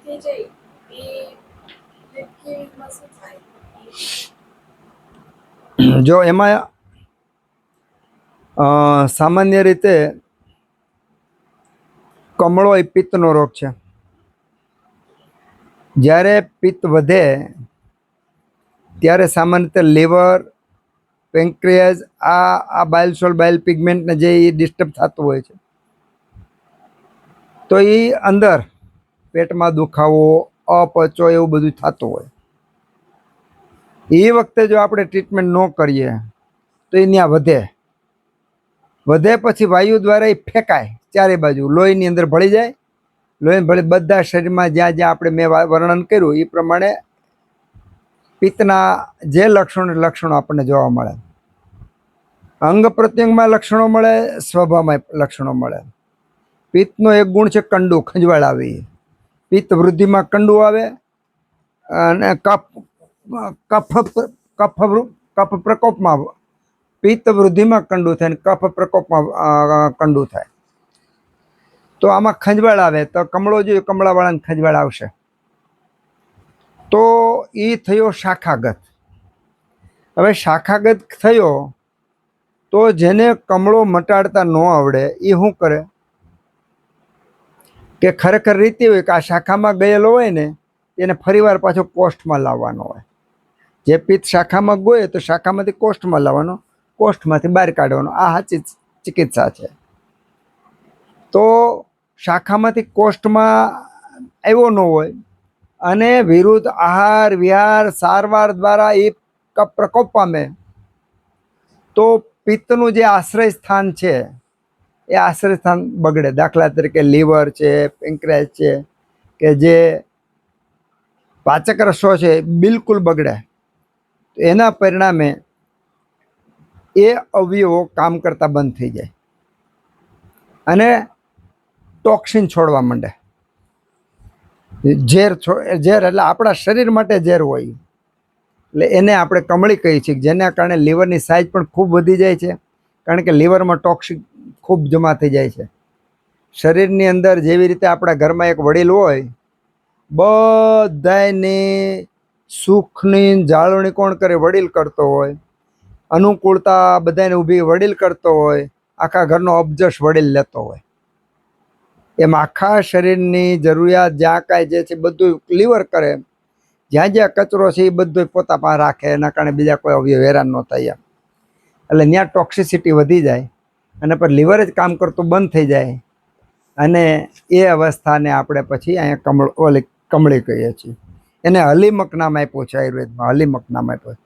થઈ જાય એ કેવીમાં શું થાય? જો એમાં સામાન્ય રીતે કમળો એ પિત્તનો રોગ છે. જ્યારે પિત્ત વધે ત્યારે સામાન્ય રીતે લીવર, પેન્ક્રિયાઝ આ બાઇલ બાઇલ પિગમેન્ટને જે એ ડિસ્ટર્બ થતું હોય છે. તો એ અંદર પેટમાં દુખાવો, અપચો એવું બધું થતું હોય. એ વખતે જો આપણે ટ્રીટમેન્ટ ન કરીએ તો એ ત્યાં વધે પછી વાયુ દ્વારા એ ફેંકાય ચારે બાજુ, લોહીની અંદર ભળી જાય. લોહી ભળી બધા શરીરમાં જ્યાં જ્યાં આપણે મેં વર્ણન કર્યું એ પ્રમાણે પિત્તના જે લક્ષણો આપણને જોવા મળે. અંગ પ્રત્યંગમાં લક્ષણો મળે, સ્વભાવમાં લક્ષણો મળે. પિત્તનો એક ગુણ છે કંડુ, ખંજવાળ આવે. પિત્ત વૃદ્ધિમાં કંડુ આવે અને કફ પ્રકોપમાં પિત્ત વૃદ્ધિમાં કંડુ થાય, કફ પ્રકોપમાં કંડુ થાય. તો આમાં ખંજવાળ આવે તો કમળો જોઈએ, કમળાવાળાને ખંજવાળ આવશે. તો એ થયો શાખાગત. હવે શાખાગત થયો તો જેને કમળો મટાડતા ન આવડે એ શું કરે કે ખરેખર રીતે હોય કે આ શાખામાં ગયેલો હોય ને એને ફરીવાર પાછો કોષ્ઠમાં લાવવાનો હોય. જે પિત્ત શાખામાં ગયો તો શાખામાંથી કોષ્ઠમાં લાવવાનો, કોષ્ઠમાંથી બહાર કાઢવાનો. આ સાચી ચિકિત્સા છે. તો શાખામાંથી કોષ્ઠમાં આવ્યો ન હોય અને વિરુદ્ધ આહાર વિહાર સારવાર દ્વારા એ પ્રકોપ પામે તો પિત્તનું જે આશ્રય સ્થાન છે એ આશ્રય સ્થાન બગડે. દાખલા તરીકે લીવર છે, પેન્ક્રિયાસ છે, કે જે પાચક રસો છે બિલકુલ બગડે. એના પરિણામે એ અવયવો કામ કરતા બંધ થઈ જાય અને ટોક્સિન છોડવા માંડે. ઝેર એટલે આપણા શરીર માટે ઝેર હોય. એટલે એને આપણે કમળી કહીએ છીએ, જેના કારણે લીવરની સાઇઝ પણ ખૂબ વધી જાય છે. કારણ કે લીવરમાં ટોક્સિક ખૂબ જમા થઈ જાય છે. શરીરની અંદર જેવી રીતે આપણા ઘરમાં એક વડીલ હોય, બધાની સુખની જાળવણી કોણ કરે? વડીલ કરતો હોય. અનુકૂળતા બધાને ઊભી વડીલ કરતો હોય. આખા ઘરનો અબજશ વડીલ લેતો હોય. એમ આખા શરીરની જરૂરિયાત જ્યાં કાંઈ જે છે બધું લીવર કરે. જ્યાં જ્યાં કચરો છે એ બધો પોતા પાસે રાખે. એના કારણે બીજા કોઈ અવયવ હેરાન ન થાય. એટલે ત્યાં ટોક્સિસિટી વધી જાય અને પછી લીવર જ કામ કરતું બંધ થઈ જાય. અને એ અવસ્થાને આપણે પછી અહીંયા કમળી કહીએ છીએ. એને હલીમક નામ આપ્યું છે આયુર્વેદમાં. હલીમક નામ આપ્યું.